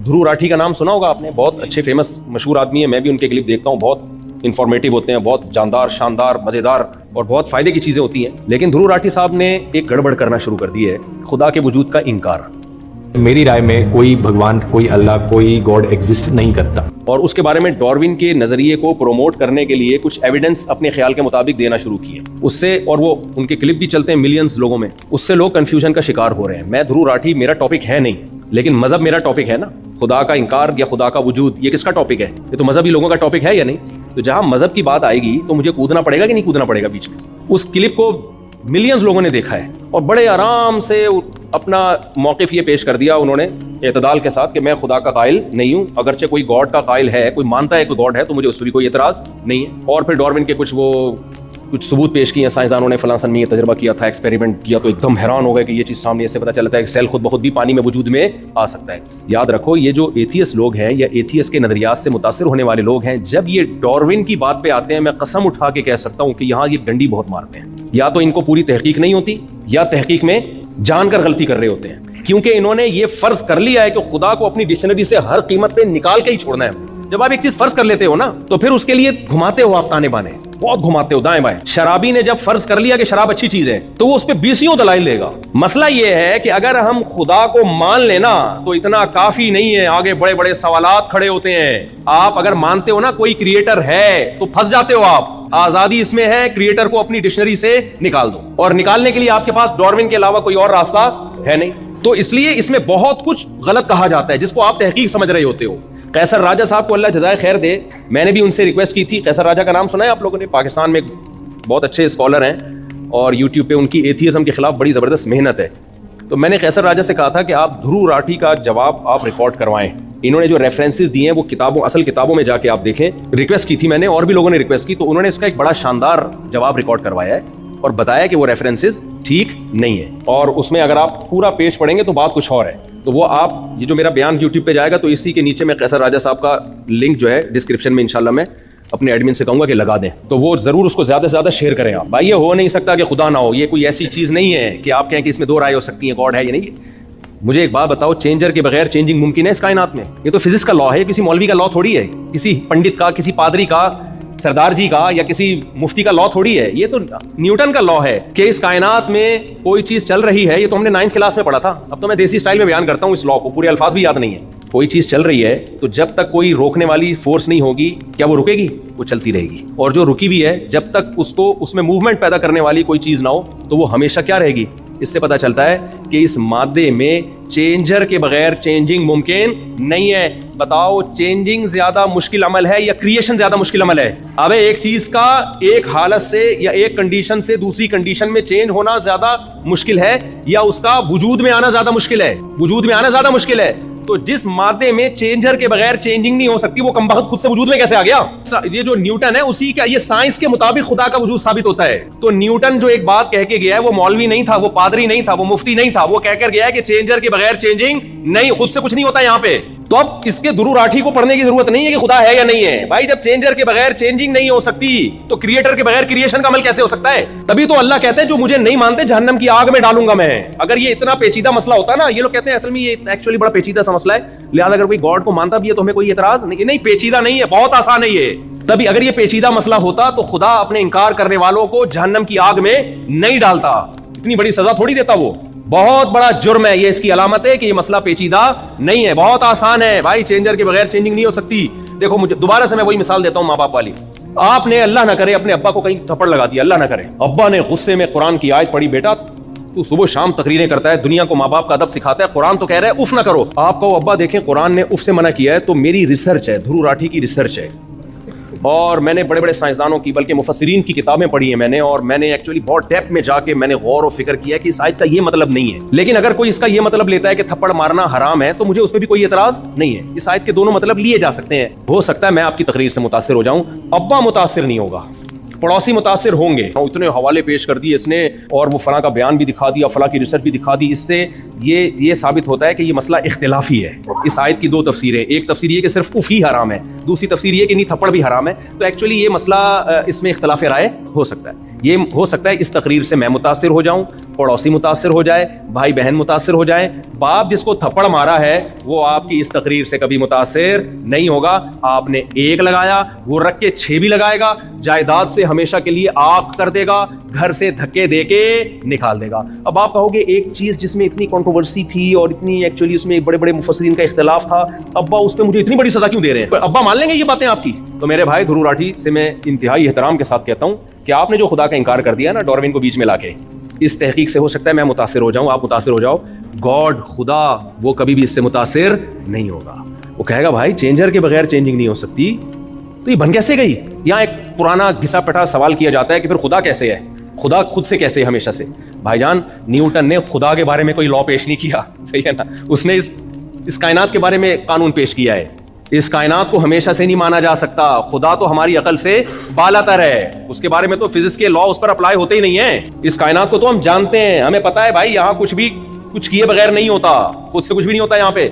دھرو راٹھی کا نام سنا ہوگا آپ نے, بہت اچھے فیمس مشہور آدمی ہیں, میں بھی ان کے کلپ دیکھتا ہوں, بہت انفارمیٹیو ہوتے ہیں, بہت جاندار, شاندار, مزیدار اور بہت فائدے کی چیزیں ہوتی ہیں. لیکن دھرو راٹھی صاحب نے ایک گڑبڑ کرنا شروع کر دی ہے, خدا کے وجود کا انکار. میری رائے میں کوئی بھگوان, کوئی اللہ, کوئی گاڈ ایگزسٹ نہیں کرتا. اور اس کے بارے میں ڈاروین کے نظریے کو پروموٹ کرنے کے لیے کچھ ایویڈنس اپنے خیال کے مطابق دینا شروع کیے. اس سے, اور وہ ان کے کلپ بھی چلتے ہیں ملینز لوگوں میں, اس سے لوگ کنفیوژن کا شکار ہو رہے ہیں. میں دھرو راٹھی, میرا ٹاپک ہے نہیں, لیکن مذہب میرا ٹاپک ہے نا. خدا کا انکار یا خدا کا وجود, یہ کس کا ٹاپک ہے؟ یہ تو مذہبی لوگوں کا ٹاپک ہے یا نہیں؟ تو جہاں مذہب کی بات آئے گی تو مجھے کودنا پڑے گا کہ نہیں کودنا پڑے گا بیچ میں. اس کلپ کو ملینز لوگوں نے دیکھا ہے اور بڑے آرام سے اپنا موقف یہ پیش کر دیا انہوں نے اعتدال کے ساتھ کہ میں خدا کا قائل نہیں ہوں, اگرچہ کوئی گاڈ کا قائل ہے, کوئی مانتا ہے کوئی گاڈ ہے, تو مجھے اس پر بھی کوئی اعتراض نہیں ہے. اور پھر ڈاروین کے کچھ ثبوت پیش کیے ہیں, سائنسدانوں نے فلاں سن میں یہ تجربہ کیا تھا, ایکسپیریمنٹ کیا, تو ایک دم حیران ہو گئے کہ یہ چیز سامنے, اس سے پتہ چلتا ہے کہ سیل خود بخود بھی پانی میں وجود میں آ سکتا ہے. یاد رکھو, یہ جو ایتھیس لوگ ہیں یا ایتھیس کے نظریات سے متاثر ہونے والے لوگ ہیں, جب یہ ڈاروین کی بات پہ آتے ہیں, میں قسم اٹھا کے کہہ سکتا ہوں کہ یہاں یہ ڈنڈی بہت مارتے ہیں. یا تو ان کو پوری تحقیق نہیں ہوتی, یا تحقیق میں جان کر غلطی کر رہے ہوتے ہیں, کیونکہ انہوں نے یہ فرض کر لیا ہے کہ خدا کو اپنی ڈکشنری سے ہر قیمت پہ نکال کے ہی چھوڑنا ہے. جب آپ ایک چیز فرض کر لیتے ہو نا, تو پھر اس کے لیے گھماتے ہو آپ تانے بانے, بہت گھماتے ہو دائیں بائیں. شرابی نے جب فرض کر لیا کہ شراب اچھی چیز ہے, تو وہ اس پہ 20 دلائل دے گا. مسئلہ یہ ہے کہ اگر ہم خدا کو مان لینا تو اتنا کافی نہیں ہے, آگے بڑے بڑے سوالات کھڑے ہوتے ہیں. آپ اگر مانتے ہو نا کوئی کریٹر ہے, تو پھنس جاتے ہو آپ. آزادی اس میں ہے, کریٹر کو اپنی ڈکشنری سے نکال دو, اور نکالنے کے لیے آپ کے پاس ڈاروین کے علاوہ کوئی اور راستہ ہے نہیں. تو اس لیے اس میں بہت کچھ غلط کہا جاتا ہے جس کو آپ تحقیق سمجھ رہے ہوتے ہو. قیصر راجہ صاحب کو اللہ جزائے خیر دے, میں نے بھی ان سے ریکویسٹ کی تھی. قیصر راجہ کا نام سنا ہے آپ لوگوں نے؟ پاکستان میں بہت اچھے اسکالر ہیں, اور یوٹیوب پہ ان کی ایتھیزم کے خلاف بڑی زبردست محنت ہے. تو میں نے قیصر راجہ سے کہا تھا کہ آپ دھرو راٹھی کا جواب آپ ریکارڈ کروائیں. انہوں نے جو ریفرنسز دیے ہیں وہ اصل کتابوں میں جا کے آپ دیکھیں. ریکویسٹ کی تھی میں نے, اور بھی لوگوں نے ریکویسٹ کی, تو انہوں نے اس کا ایک بڑا شاندار جواب ریکارڈ کروایا ہے اور بتایا کہ وہ ریفرنسز ٹھیک نہیں ہے. اور اس میں اگر آپ پورا پیج پڑھیں گے تو بات کچھ اور ہے. تو وہ آپ, یہ جو میرا بیان یوٹیوب پہ جائے گا, تو اسی کے نیچے میں قیصر راجہ صاحب کا لنک جو ہے ڈسکرپشن میں انشاءاللہ میں اپنے ایڈمن سے کہوں گا کہ لگا دیں, تو وہ ضرور اس کو زیادہ سے زیادہ شیئر کریں آپ. بھائی یہ ہو نہیں سکتا کہ خدا نہ ہو, یہ کوئی ایسی چیز نہیں ہے کہ آپ کہیں کہ اس میں 2 رائے ہو سکتی ہیں, گاڈ ہے یا نہیں. مجھے ایک بات بتاؤ, چینجر کے بغیر چینجنگ ممکن ہے اس کائنات میں؟ یہ تو فزکس کا لا ہے, کسی مولوی کا لا تھوڑی ہے, کسی پنڈت کا, کسی پادری کا, سردار جی کا, یا کسی مفتی کا لا تھوڑی ہے. یہ تو نیوٹن کا لا ہے کہ اس کائنات میں کوئی چیز چل رہی ہے. یہ تو ہم نے 9th کلاس میں پڑھا تھا. اب تو میں دیسی اسٹائل میں بیان کرتا ہوں اس لا کو, پورے الفاظ بھی یاد نہیں ہے. کوئی چیز چل رہی ہے تو جب تک کوئی روکنے والی فورس نہیں ہوگی, کیا وہ رکے گی؟ وہ چلتی رہے گی. اور جو رکی ہوئی ہے, جب تک اس میں موومنٹ پیدا کرنے والی کوئی چیز نہ ہو, تو وہ ہمیشہ کیا رہے گی. اس سے پتہ چلتا ہے کہ اس مادے میں چینجر کے بغیر چینجنگ ممکن نہیں ہے. بتاؤ, چینجنگ زیادہ مشکل عمل ہے یا کریشن زیادہ مشکل عمل ہے؟ اب ایک چیز کا ایک حالت سے یا ایک کنڈیشن سے دوسری کنڈیشن میں چینج ہونا زیادہ مشکل ہے, یا اس کا وجود میں آنا زیادہ مشکل ہے؟ وجود میں آنا زیادہ مشکل ہے. تو جس مادے میں چینجر کے بغیر چینجنگ نہیں ہو سکتی, وہ کمبخت خود سے وجود میں کیسے آ گیا؟ یہ جو نیوٹن ہے, اسی کا, یہ سائنس کے مطابق خدا کا وجود ثابت ہوتا ہے. تو نیوٹن جو ایک بات کہہ کے گیا ہے, وہ مولوی نہیں تھا, وہ پادری نہیں تھا, وہ مفتی نہیں تھا, وہ کہہ کر گیا ہے کہ چینجر کے بغیر چینجنگ نہیں, خود سے کچھ نہیں ہوتا یہاں پہ. تو اب اس کے دھرو راٹھی کو پڑھنے کی ضرورت نہیں ہے کہ خدا ہے یا نہیں ہے. بھائی جب چینجر کے بغیر چینجنگ نہیں ہو سکتی, تو کریٹر کے بغیر کریشن کا عمل کیسے ہو سکتا ہے؟ تبھی تو اللہ کہتے ہیں جو مجھے نہیں مانتے جہنم کی آگ میں ڈالوں گا میں. اگر یہ اتنا پیچیدہ مسئلہ ہوتا نا, یہ لوگ کہتے ہیں اصل میں یہ ایکچولی بڑا پیچیدہ سا مسئلہ ہے, لہٰذا اگر کوئی گاڈ کو مانتا بھی ہے تو ہمیں کوئی اعتراض نہیں. نہیں, پیچیدہ نہیں ہے, بہت آسان ہے یہ. تبھی اگر یہ پیچیدہ مسئلہ ہوتا تو خدا اپنے انکار کرنے والوں کو جہنم کی آگ میں نہیں ڈالتا, اتنی بڑی سزا تھوڑی دیتا. وہ بہت بڑا جرم ہے, یہ اس کی علامت ہے کہ یہ مسئلہ پیچیدہ نہیں ہے, بہت آسان ہے. بھائی چینجر کے بغیر چینجنگ نہیں ہو سکتی. دیکھو مجھے دوبارہ سے میں وہی مثال دیتا ہوں ماں باپ والی. آپ نے اللہ نہ کرے اپنے ابا کو کہیں تھپڑ لگا دیا, اللہ نہ کرے, ابا نے غصے میں قرآن کی آیت پڑھی, بیٹا تو صبح شام تقریریں کرتا ہے, دنیا کو ماں باپ کا ادب سکھاتا ہے, قرآن تو کہہ رہا ہے اف نہ کرو. آپ کو ابا دیکھیں قرآن نے اف سے منع کیا ہے, تو میری ریسرچ ہے, دھرو راٹھی کی ریسرچ ہے, اور میں نے بڑے بڑے سائنسدانوں کی بلکہ مفسرین کی کتابیں پڑھی ہیں میں نے, اور میں نے ایکچولی بہت ڈیپتھ میں جا کے میں نے غور و فکر کیا کہ اس آیت کا یہ مطلب نہیں ہے. لیکن اگر کوئی اس کا یہ مطلب لیتا ہے کہ تھپڑ مارنا حرام ہے, تو مجھے اس پہ بھی کوئی اعتراض نہیں ہے. اس آیت کے دونوں مطلب لیے جا سکتے ہیں. ہو سکتا ہے میں آپ کی تقریر سے متاثر ہو جاؤں, ابا متاثر نہیں ہوگا, پڑوسی متاثر ہوں گے. اتنے حوالے پیش کر دیے اس نے, اور وہ فلاں کا بیان بھی دکھا دیا, فلاں کی ریسرچ بھی دکھا دی. اس سے یہ ثابت ہوتا ہے کہ یہ مسئلہ اختلافی ہے. اس آیت کی 2 تفسیریں, ایک تفسیر یہ کہ صرف اف ہی حرام ہے, دوسری تفسیر یہ کہ نہیں تھپڑ بھی حرام ہے. تو ایکچولی یہ مسئلہ اس میں اختلاف رائے ہو سکتا ہے. یہ ہو سکتا ہے اس تقریر سے میں متاثر ہو جاؤں, پڑوسی متاثر ہو جائے, بھائی بہن متاثر ہو جائیں, باپ جس کو تھپڑ مارا ہے وہ آپ کی اس تقریر سے کبھی متاثر نہیں ہوگا. آپ نے ایک لگایا, وہ رکھ کے 6 بھی لگائے گا, جائیداد سے ہمیشہ کے لیے آگ کر دے گا, گھر سے دھکے دے کے نکال دے گا. اب آپ کہو گے ایک چیز جس میں اتنی کنٹروورسی تھی اور اتنی ایکچولی اس میں بڑے بڑے مفسرین کا اختلاف تھا, ابا اس پہ مجھے اتنی بڑی سزا کیوں دے رہے ہیں؟ ابا مان لیں گے یہ باتیں آپ کی؟ تو میرے بھائی دھرو راٹھی سے میں انتہائی احترام کے ساتھ کہتا ہوں کہ آپ نے جو خدا کا انکار کر دیا نا ڈاروین کو بیچ میں لا کے, اس تحقیق سے ہو سکتا ہے میں متاثر ہو جاؤں, آپ متاثر ہو جاؤ, گاڈ خدا وہ کبھی بھی اس سے متاثر نہیں ہوگا. وہ کہے گا بھائی چینجر کے بغیر چینجنگ نہیں ہو سکتی, تو یہ بن کیسے گئی؟ یہاں ایک پرانا گھسا پٹا سوال کیا جاتا ہے کہ پھر خدا کیسے ہے, خدا خود سے کیسے ہے ہمیشہ سے؟ بھائی جان, نیوٹن نے خدا کے بارے میں کوئی لا پیش نہیں کیا, صحیح ہے نا, اس نے اس کائنات کے بارے میں قانون پیش کیا ہے. اس کائنات کو ہمیشہ سے نہیں مانا جا سکتا, خدا تو ہماری عقل سے بالا تر ہے, اس کے بارے میں تو فزکس کے لا اس پر اپلائی ہوتے ہی نہیں ہیں. اس کائنات کو تو ہم جانتے ہیں, ہمیں پتا ہے بھائی یہاں کچھ کیے بغیر نہیں ہوتا, خود سے کچھ بھی نہیں ہوتا یہاں پہ.